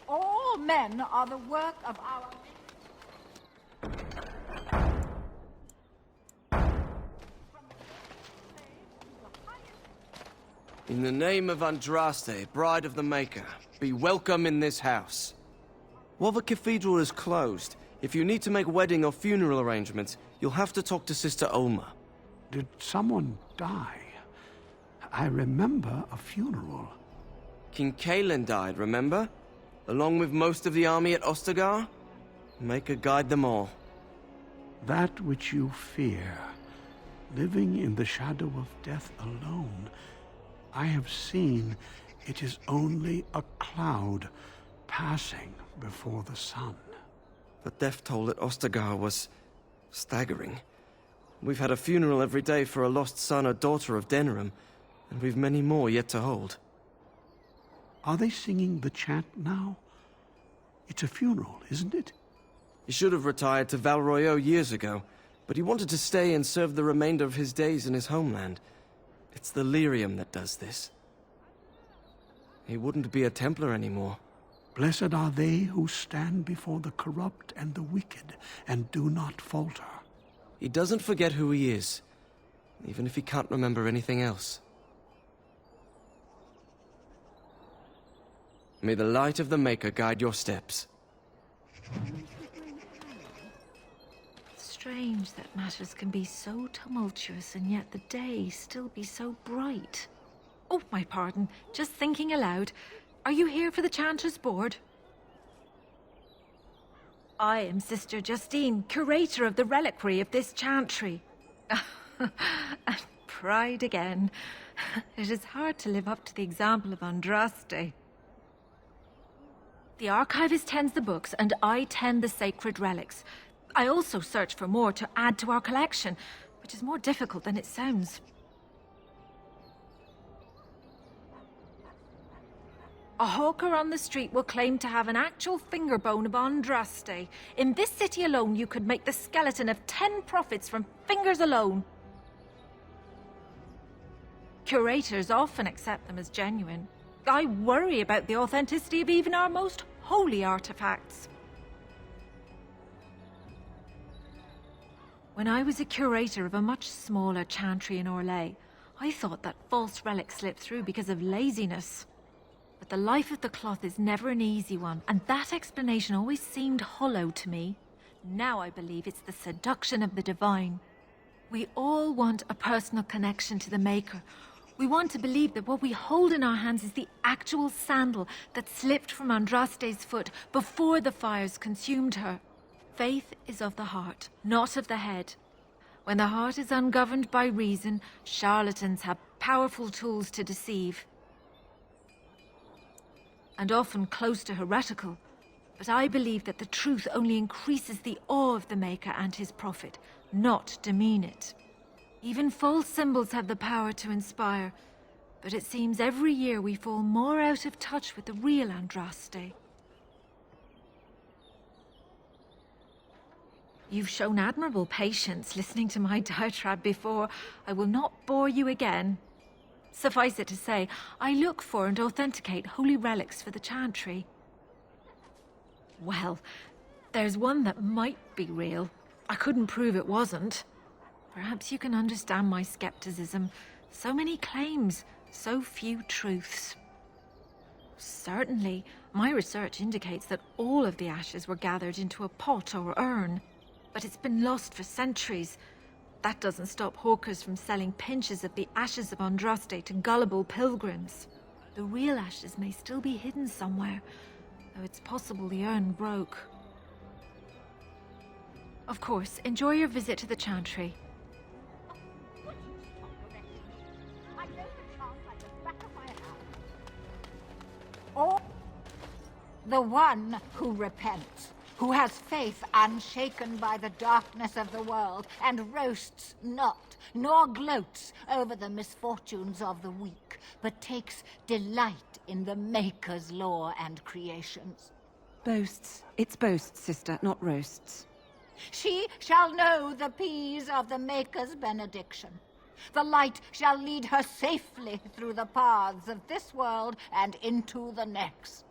All men are the work of our... In the name of Andraste, Bride of the Maker, be welcome in this house. While the cathedral is closed, if you need to make wedding or funeral arrangements, you'll have to talk to Sister Olma. Did someone die? I remember a funeral. King Kalen died, remember? Along with most of the army at Ostagar? Maker guide them all. That which you fear, living in the shadow of death alone, I have seen it is only a cloud passing before the sun. The death toll at Ostagar was staggering. We've had a funeral every day for a lost son or daughter of Denerim, and we've many more yet to hold. Are they singing the chant now? It's a funeral, isn't it? He should have retired to Val Royeaux years ago, but he wanted to stay and serve the remainder of his days in his homeland. It's the lyrium that does this. He wouldn't be a Templar anymore. Blessed are they who stand before the corrupt and the wicked, and do not falter. He doesn't forget who he is, even if he can't remember anything else. May the light of the Maker guide your steps. Strange that matters can be so tumultuous and yet the day still be so bright. Oh, my pardon. Just thinking aloud. Are you here for the Chanter's Board? I am Sister Justine, curator of the reliquary of this chantry. And pride again. It is hard to live up to the example of Andraste. The archivist tends the books, and I tend the sacred relics. I also search for more to add to our collection, which is more difficult than it sounds. A hawker on the street will claim to have an actual finger bone of Andraste. In this city alone, you could make the skeleton of 10 prophets from fingers alone. Curators often accept them as genuine. I worry about the authenticity of even our most holy artifacts. When I was a curator of a much smaller chantry in Orlais, I thought that false relics slipped through because of laziness. But the life of the cloth is never an easy one, and that explanation always seemed hollow to me. Now I believe it's the seduction of the divine. We all want a personal connection to the Maker. We want to believe that what we hold in our hands is the actual sandal that slipped from Andraste's foot before the fires consumed her. Faith is of the heart, not of the head. When the heart is ungoverned by reason, charlatans have powerful tools to deceive. And often close to heretical. But I believe that the truth only increases the awe of the Maker and his prophet, not demean it. Even false symbols have the power to inspire, but it seems every year we fall more out of touch with the real Andraste. You've shown admirable patience listening to my diatribe before. I will not bore you again. Suffice it to say, I look for and authenticate holy relics for the chantry. Well, there's one that might be real. I couldn't prove it wasn't. Perhaps you can understand my skepticism. So many claims, so few truths. Certainly, my research indicates that all of the ashes were gathered into a pot or urn. But it's been lost for centuries. That doesn't stop hawkers from selling pinches of the ashes of Andraste to gullible pilgrims. The real ashes may still be hidden somewhere, though it's possible the urn broke. Of course, enjoy your visit to the chantry. Or the one who repents, who has faith unshaken by the darkness of the world, and roasts not, nor gloats over the misfortunes of the weak, but takes delight in the Maker's law and creations. Boasts. It's boasts, sister, not roasts. She shall know the peace of the Maker's benediction. The light shall lead her safely through the paths of this world and into the next.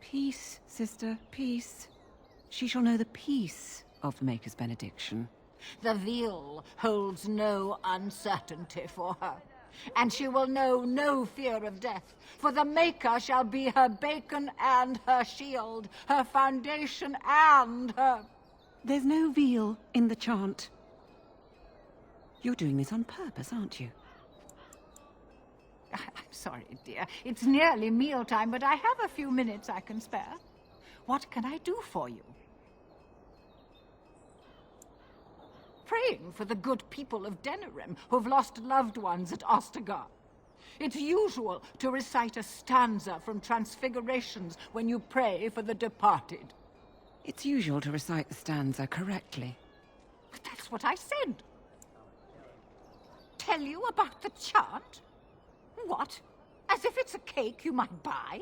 Peace, sister, peace. She shall know the peace of the Maker's benediction. The veil holds no uncertainty for her, and she will know no fear of death, for the Maker shall be her beacon and her shield, her foundation and her... There's no veal in the chant. You're doing this on purpose, aren't you? I'm sorry, dear. It's nearly mealtime, but I have a few minutes I can spare. What can I do for you? Praying for the good people of Denerim who've lost loved ones at Ostagar. It's usual to recite a stanza from Transfigurations when you pray for the departed. It's usual to recite the stanza correctly. But that's what I said. Tell you about the chant? What? As if it's a cake you might buy?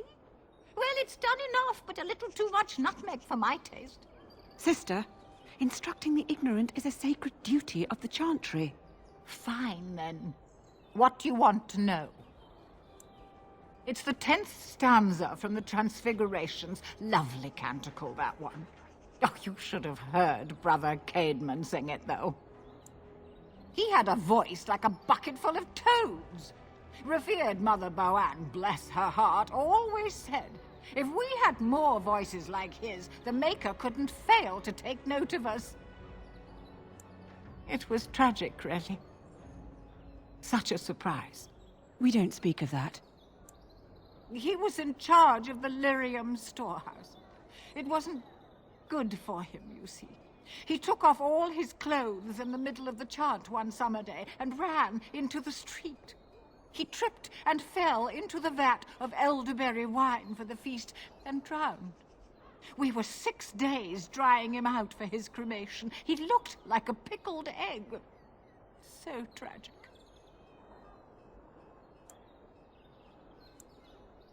Well, it's done enough, but a little too much nutmeg for my taste. Sister, instructing the ignorant is a sacred duty of the chantry. Fine, then. What do you want to know? It's the 10th stanza from the Transfigurations. Lovely canticle, that one. Oh, you should have heard Brother Caedmon sing it, though. He had a voice like a bucket full of toads. Revered Mother Boanne, bless her heart, always said, if we had more voices like his, the Maker couldn't fail to take note of us. It was tragic, really. Such a surprise. We don't speak of that. He was in charge of the lyrium storehouse. It wasn't good for him, you see. He took off all his clothes in the middle of the chant one summer day and ran into the street. He tripped and fell into the vat of elderberry wine for the feast and drowned. We were 6 days drying him out for his cremation. He looked like a pickled egg. So tragic.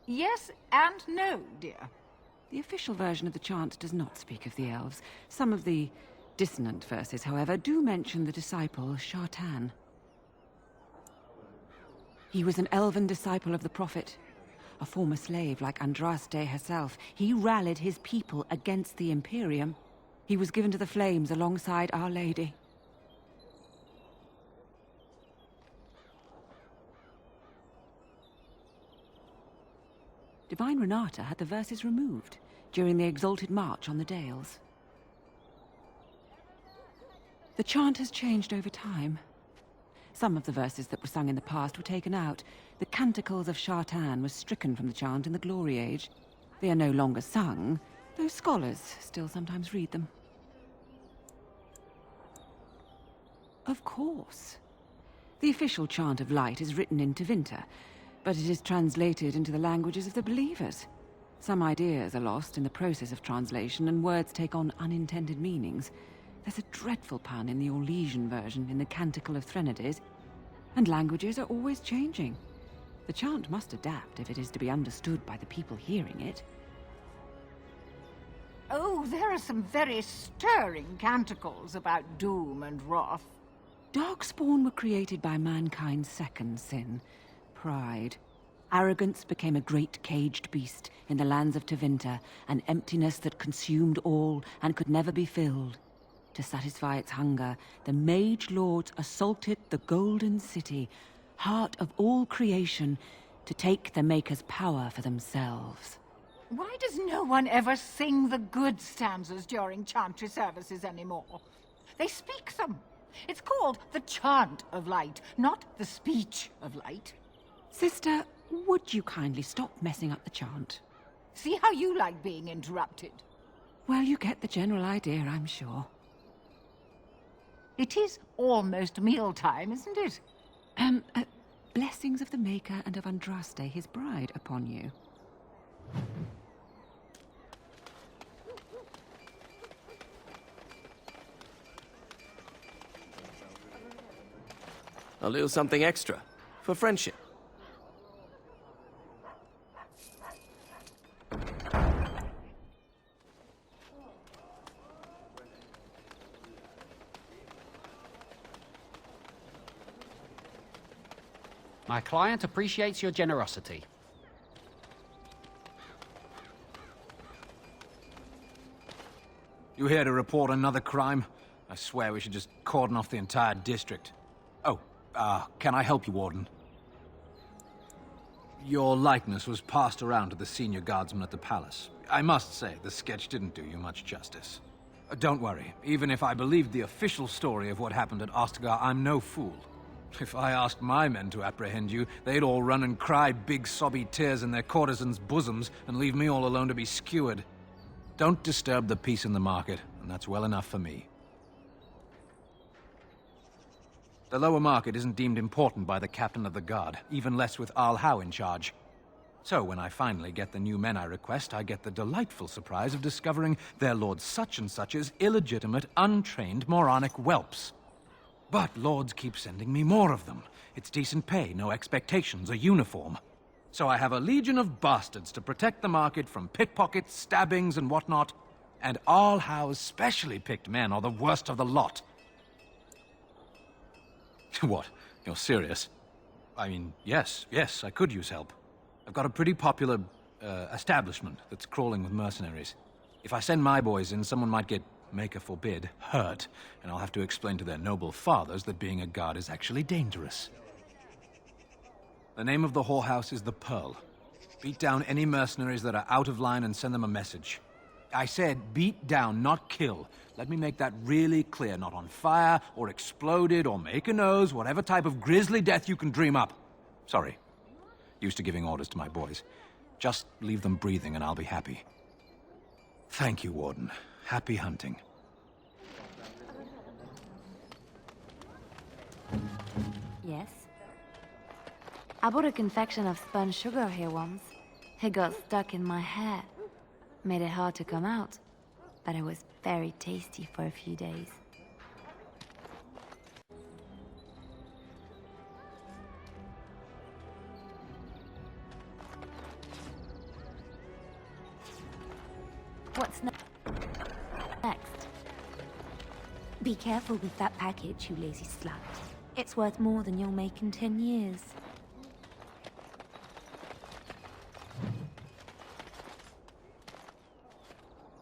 Yes and no, dear. The official version of the chant does not speak of the elves. Some of the dissonant verses, however, do mention the disciple Shartan. He was an elven disciple of the prophet, a former slave like Andraste herself. He rallied his people against the Imperium. He was given to the flames alongside Our Lady. Divine Renata had the verses removed during the Exalted March on the Dales. The chant has changed over time. Some of the verses that were sung in the past were taken out. The Canticles of Shartan was stricken from the chant in the Glory Age. They are no longer sung, though scholars still sometimes read them. Of course. The official chant of light is written in Tevinter, but it is translated into the languages of the believers. Some ideas are lost in the process of translation, and words take on unintended meanings. There's a dreadful pun in the Orlesian version in the Canticle of Threnodies, and languages are always changing. The chant must adapt if it is to be understood by the people hearing it. Oh, Oh, there are some very stirring canticles about doom and wrath. Darkspawn were created by mankind's second sin, pride. Arrogance became a great caged beast in the lands of Tevinter, an emptiness that consumed all and could never be filled. To satisfy its hunger, the Mage Lords assaulted the Golden City, heart of all creation, to take the Maker's power for themselves. Why does no one ever sing the good stanzas during chantry services anymore? They speak them. It's called the chant of light, not the speech of light. Sister, would you kindly stop messing up the chant? See how you like being interrupted. Well, you get the general idea, I'm sure. It is almost mealtime, isn't it? Blessings of the Maker and of Andraste, his bride, upon you. A little something extra, for friendship. My client appreciates your generosity. You here to report another crime? I swear we should just cordon off the entire district. Oh, can I help you, Warden? Your likeness was passed around to the senior guardsman at the palace. I must say, the sketch didn't do you much justice. Don't worry, even if I believed the official story of what happened at Ostagar, I'm no fool. If I asked my men to apprehend you, they'd all run and cry big sobby tears in their courtesans' bosoms and leave me all alone to be skewered. Don't disturb the peace in the market, and that's well enough for me. The lower market isn't deemed important by the captain of the guard, even less with Arl Howe in charge. So when I finally get the new men I request, I get the delightful surprise of discovering their Lord Such-and-Such's illegitimate, untrained, moronic whelps. But lords keep sending me more of them. It's decent pay, no expectations, a uniform. So I have a legion of bastards to protect the market from pickpockets, stabbings, and whatnot. And Arl Howe's specially picked men are the worst of the lot. What? You're serious? I mean, yes, I could use help. I've got a pretty popular, establishment that's crawling with mercenaries. If I send my boys in, someone might get, Maker forbid, hurt, and I'll have to explain to their noble fathers that being a guard is actually dangerous. The name of the whorehouse is the Pearl. Beat down any mercenaries that are out of line and send them a message. I said beat down, not kill. Let me make that really clear. Not on fire, or exploded, or make a nose, whatever type of grisly death you can dream up. Sorry. Used to giving orders to my boys. Just leave them breathing and I'll be happy. Thank you, Warden. Happy hunting. Yes? I bought a confection of spun sugar here once. It got stuck in my hair. Made it hard to come out. But it was very tasty for a few days. What's next? Be careful with that package, you lazy slut. It's worth more than you'll make in 10 years.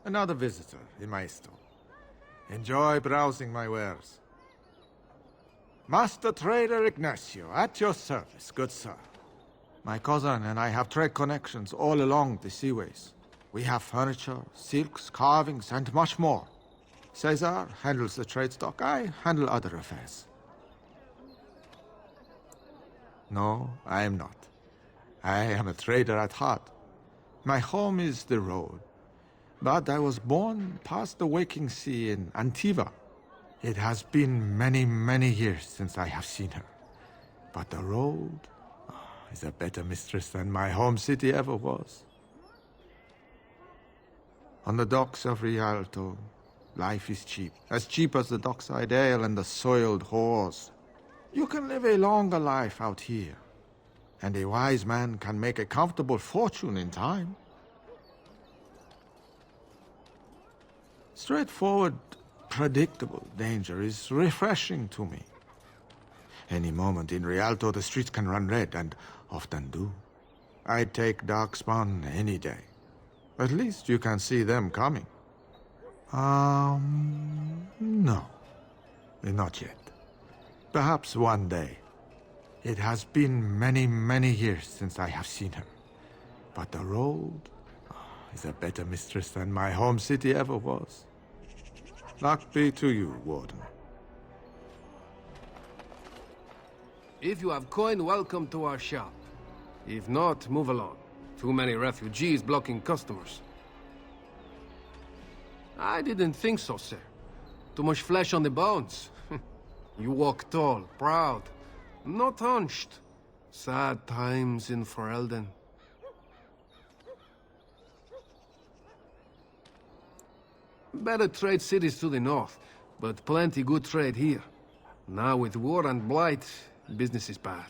Another visitor in my store. Enjoy browsing my wares. Master Trader Ignacio, at your service, good sir. My cousin and I have trade connections all along the seaways. We have furniture, silks, carvings, and much more. Cesar handles the trade stock, I handle other affairs. No, I am not. I am a trader at heart. My home is the road. But I was born past the waking sea in Antiva. It has been many, many years since I have seen her. But the road is a better mistress than my home city ever was. On the docks of Rialto, life is cheap. As cheap as the dockside ale and the soiled whores. You can live a longer life out here. And a wise man can make a comfortable fortune in time. Straightforward, predictable danger is refreshing to me. Any moment in Rialto, the streets can run red, and often do. I'd take Darkspawn any day. At least you can see them coming. No. Not yet. Perhaps one day. It has been many, many years since I have seen her. But the road is a better mistress than my home city ever was. Luck be to you, Warden. If you have coin, welcome to our shop. If not, move along. Too many refugees blocking customers. I didn't think so, sir. Too much flesh on the bones. You walk tall, proud, not hunched. Sad times in Ferelden. Better trade cities to the north, but plenty good trade here. Now with war and blight, business is bad.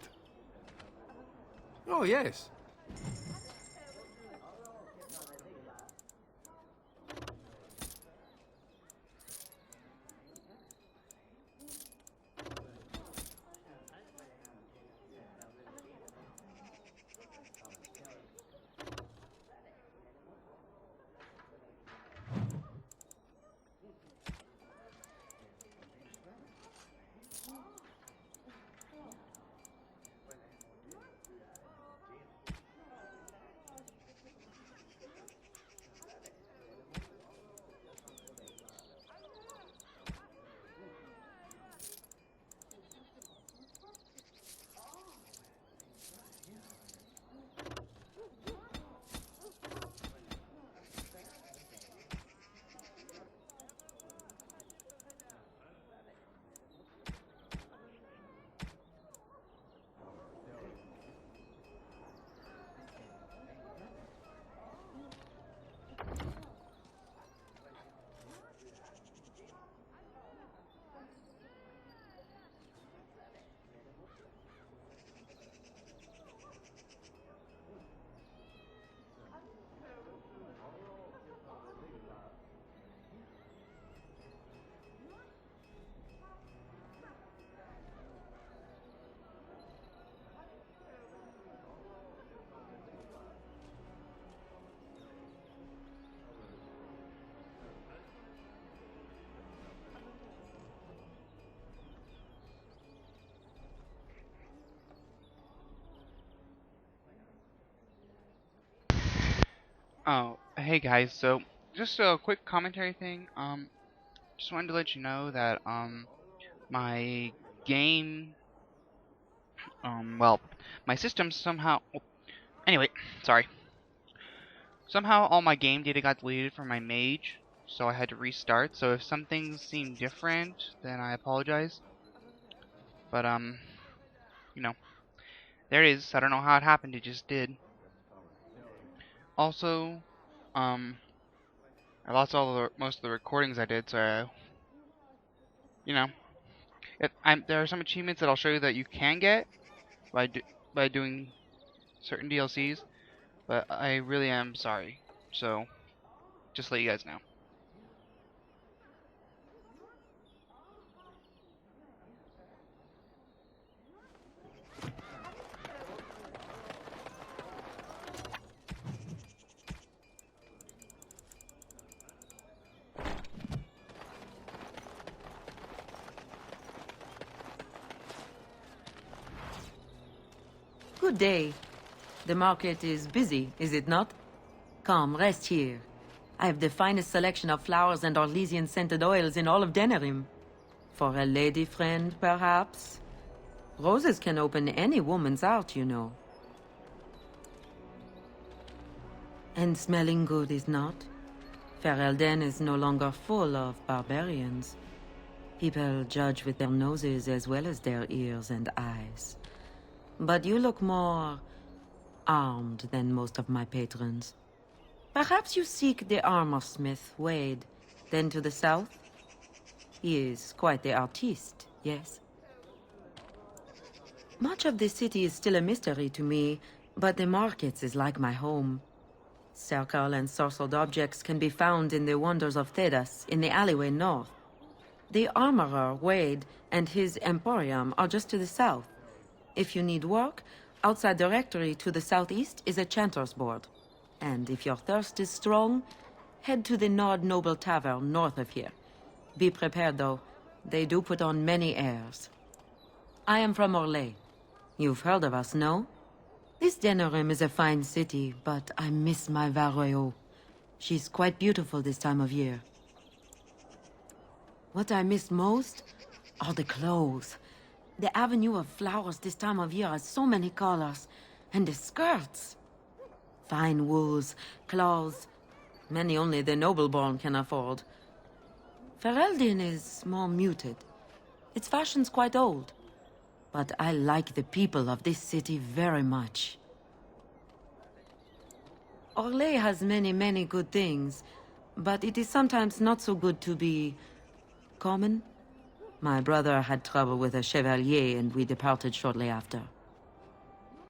Oh, yes. Oh, hey guys, so just a quick commentary thing. Just wanted to let you know that my game well, my system somehow anyway, sorry. Somehow all my game data got deleted from my Mage, so I had to restart. So if some things seem different, then I apologize. But you know, there it is. I don't know how it happened, it just did. Also, I lost most of the recordings I did, so you know, there are some achievements that I'll show you that you can get by doing certain DLCs, but I really am sorry. So, just let you guys know. Good day. The market is busy, is it not? Come, rest here. I have the finest selection of flowers and Orlesian-scented oils in all of Denerim. For a lady friend, perhaps? Roses can open any woman's heart, you know. And smelling good, is not? Ferelden is no longer full of barbarians. People judge with their noses as well as their ears and eyes. But you look more armed than most of my patrons. Perhaps you seek the armorsmith, Wade. Then to the south? He is quite the artiste, yes? Much of the city is still a mystery to me, but the markets is like my home. Circle and sorcelled objects can be found in the Wonders of Thedas, in the alleyway north. The armorer, Wade, and his emporium are just to the south. If you need work, outside the rectory to the southeast is a chanter's board. And if your thirst is strong, head to the Nord Noble Tavern north of here. Be prepared, though. They do put on many airs. I am from Orlais. You've heard of us, no? This Denerim is a fine city, but I miss my Valroyo. She's quite beautiful this time of year. What I miss most are the clothes. The avenue of flowers this time of year has so many colors. And the skirts. Fine wools, cloths, many only the noble-born can afford. Ferelden is more muted. Its fashion's quite old. But I like the people of this city very much. Orlais has many, many good things, but it is sometimes not so good to be common. My brother had trouble with a chevalier and we departed shortly after.